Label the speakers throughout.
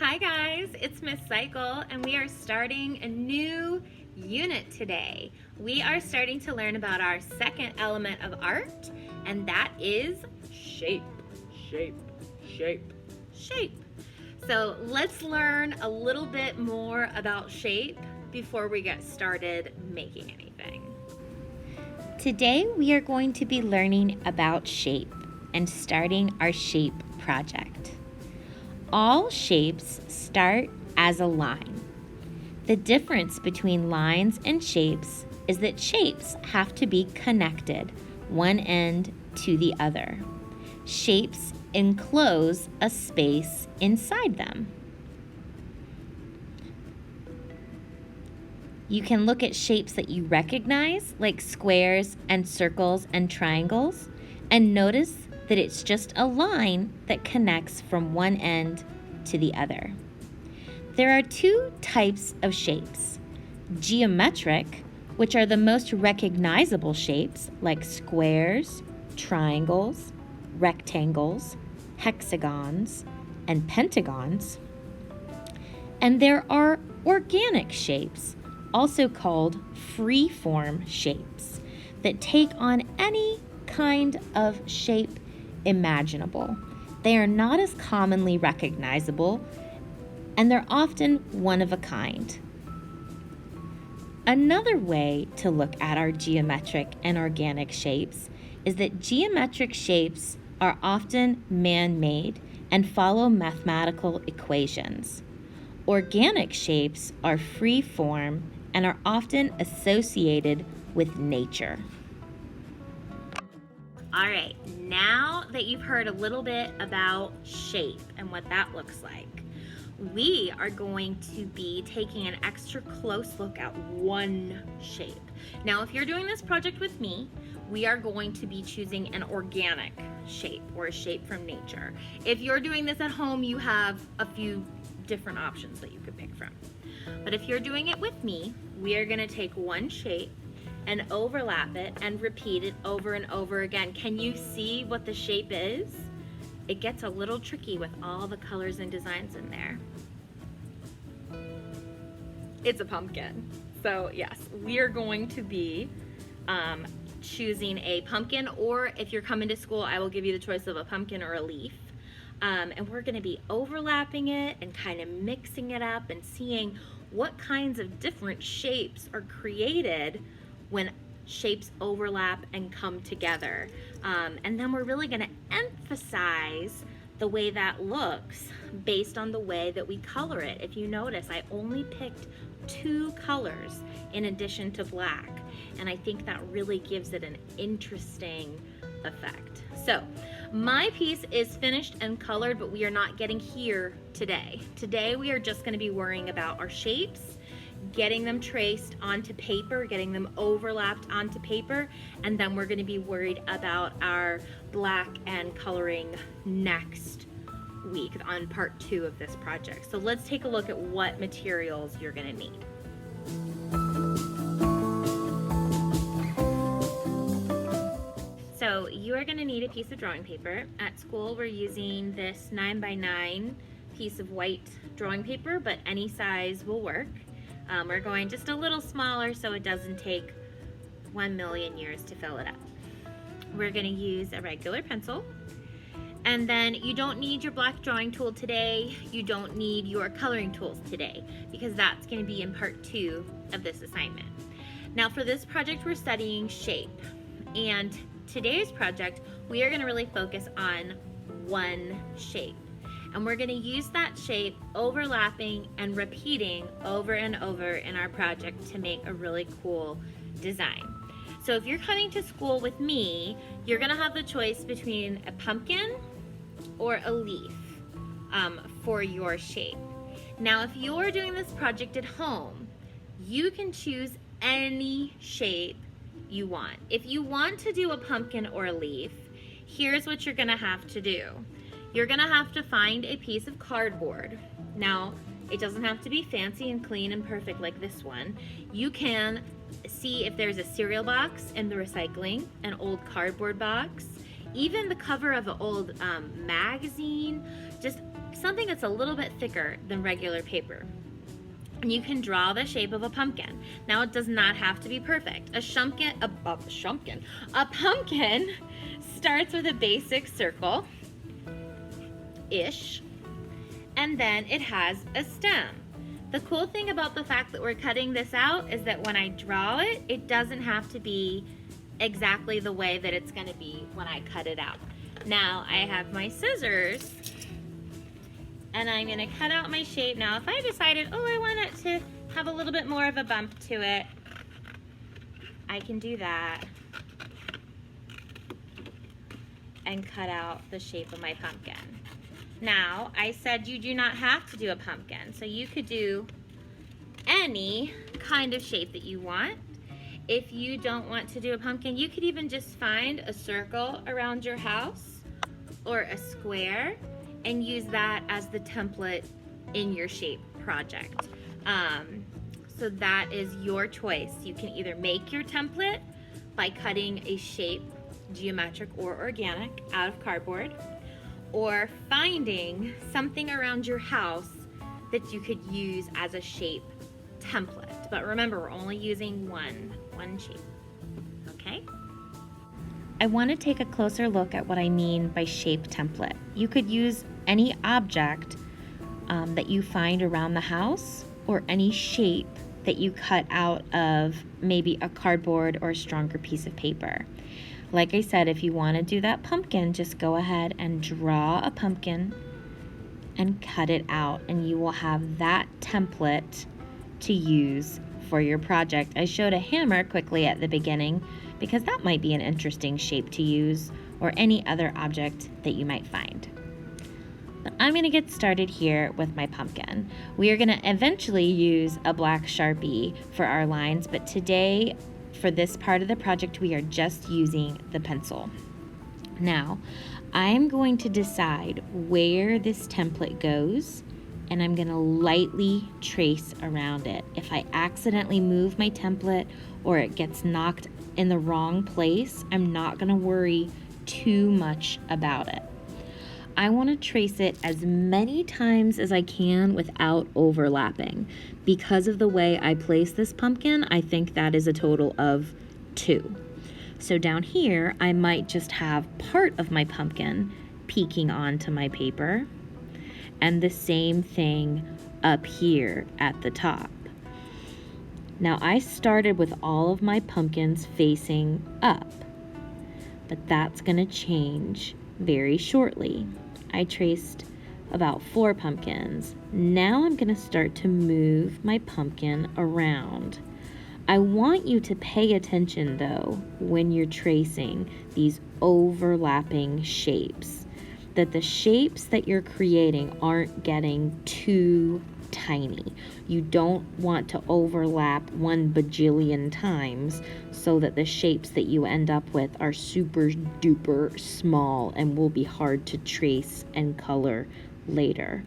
Speaker 1: Hi guys, it's Miss Cycle and we are starting a new unit today. We are starting to learn about our second element of art, and that is shape. Shape. So let's learn a little bit more about shape before we get started making anything.
Speaker 2: Today we are going to be learning about shape and starting our shape project. All shapes start as a line. The difference between lines and shapes is that shapes have to be connected, one end to the other. Shapes enclose a space inside them. You can look at shapes that you recognize, like squares and circles and triangles, and notice that it's just a line that connects from one end to the other. There are two types of shapes: geometric, which are the most recognizable shapes, like squares, triangles, rectangles, hexagons, and pentagons. And there are organic shapes, also called free-form shapes, that take on any kind of shape imaginable. They are not as commonly recognizable, and they're often one of a kind. Another way to look at our geometric and organic shapes is that geometric shapes are often man-made and follow mathematical equations. Organic shapes are free-form and are often associated with nature.
Speaker 1: All right, now that you've heard a little bit about shape and what that looks like, we are going to be taking an extra close look at one shape. Now, if you're doing this project with me, we are going to be choosing an organic shape or a shape from nature. If you're doing this at home, you have a few different options that you could pick from. But if you're doing it with me, we are gonna take one shape and overlap it and repeat it over and over again. Can you see what the shape is? It gets a little tricky with all the colors and designs in there. It's a pumpkin. So yes, we are going to be choosing a pumpkin, or if you're coming to school, I will give you the choice of a pumpkin or a leaf. And we're gonna be overlapping it and kind of mixing it up and seeing what kinds of different shapes are created when shapes overlap and come together. And then we're really gonna emphasize the way that looks based on the way that we color it. If you notice, I only picked 2 colors in addition to black, and I think that really gives it an interesting effect. So my piece is finished and colored, but we are not getting here today. Today we are just going to be worrying about our shapes, getting them traced onto paper, getting them overlapped onto paper, and then we're going to be worried about our black and coloring next week on part 2 of this project. So let's take a look at what materials you're going to need. So you are going to need a piece of drawing paper. At school we're using this 9x9 piece of white drawing paper, but any size will work. We're going just a little smaller so it doesn't take 1,000,000 years to fill it up. We're going to use a regular pencil, and then you don't need your black drawing tool today. You don't need your coloring tools today, because that's going to be in part 2 of this assignment. Now for this project we're studying shape, and today's project we are going to really focus on one shape, and we're going to use that shape overlapping and repeating over and over in our project to make a really cool design. So if you're coming to school with me, you're going to have the choice between a pumpkin or a leaf for your shape. Now if you're doing this project at home, you can choose any shape you want. If you want to do a pumpkin or a leaf, here's what you're gonna have to do. You're gonna have to find a piece of cardboard. Now, it doesn't have to be fancy and clean and perfect like this one. You can see if there's a cereal box in the recycling, an old cardboard box, even the cover of an old magazine, just something that's a little bit thicker than regular paper. And you can draw the shape of a pumpkin. Now it does not have to be perfect. A pumpkin starts with a basic circle-ish, and then it has a stem. The cool thing about the fact that we're cutting this out is that when I draw it, it doesn't have to be exactly the way that it's going to be when I cut it out. Now I have my scissors, and I'm going to cut out my shape. Now if I decided, oh, I want it to have a little bit more of a bump to it, I can do that and cut out the shape of my pumpkin. Now, I said you do not have to do a pumpkin, so you could do any kind of shape that you want. If you don't want to do a pumpkin, you could even just find a circle around your house or a square and use that as the template in your shape project. So that is your choice. You can either make your template by cutting a shape, geometric or organic, out of cardboard, or finding something around your house that you could use as a shape template. But remember, we're only using one shape, okay?
Speaker 2: I want to take a closer look at what I mean by shape template. You could use any object that you find around the house, or any shape that you cut out of maybe a cardboard or a stronger piece of paper. Like I said, if you want to do that pumpkin, just go ahead and draw a pumpkin and cut it out, and you will have that template to use for your project. I showed a hammer quickly at the beginning because that might be an interesting shape to use, or any other object that you might find. But I'm going to get started here with my pumpkin. We are going to eventually use a black Sharpie for our lines, but today, for this part of the project, we are just using the pencil. Now, I'm going to decide where this template goes, and I'm going to lightly trace around it. If I accidentally move my template or it gets knocked in the wrong place, I'm not going to worry too much about it. I want to trace it as many times as I can without overlapping. Because of the way I place this pumpkin, I think that is a total of 2. So down here, I might just have part of my pumpkin peeking onto my paper, and the same thing up here at the top. Now I started with all of my pumpkins facing up, but that's going to change very shortly. I traced about 4 pumpkins. Now I'm going to start to move my pumpkin around. I want you to pay attention though when you're tracing these overlapping shapes, that the shapes that you're creating aren't getting too tiny. You don't want to overlap 1 bajillion times so that the shapes that you end up with are super duper small and will be hard to trace and color later.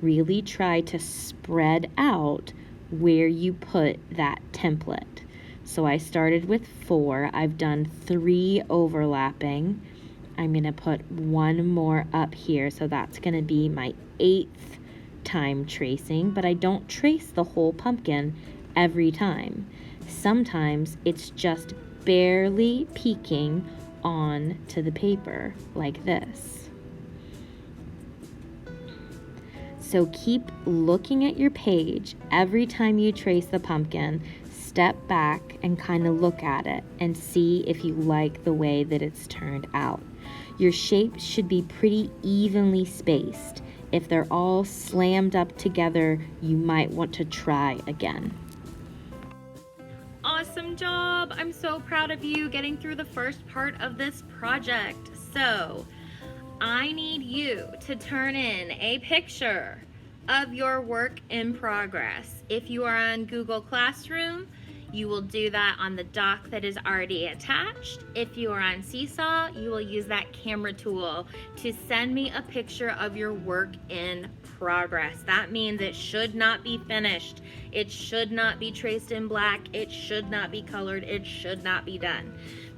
Speaker 2: Really try to spread out where you put that template. So I started with 4. I've done 3 overlapping. I'm going to put 1 more up here, so that's going to be my 8th time tracing, but I don't trace the whole pumpkin every time. Sometimes it's just barely peeking on to the paper like this. So keep looking at your page every time you trace the pumpkin. Step back and kind of look at it and see if you like the way that it's turned out. Your shapes should be pretty evenly spaced. If they're all slammed up together, you might want to try again.
Speaker 1: Awesome job! I'm so proud of you getting through the first part of this project. So, I need you to turn in a picture of your work in progress. If you are on Google Classroom, you will do that on the doc that is already attached. If you are on Seesaw, you will use that camera tool to send me a picture of your work in progress. That means it should not be finished. It should not be traced in black. It should not be colored. It should not be done.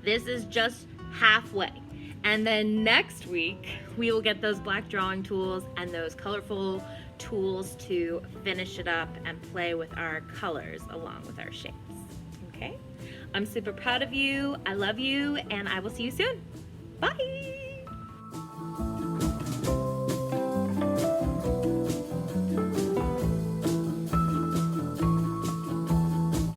Speaker 1: This is just halfway. And then next week, we will get those black drawing tools and those colorful tools to finish it up and play with our colors along with our shapes. Okay? I'm super proud of you. I love you, and I will see you soon. Bye!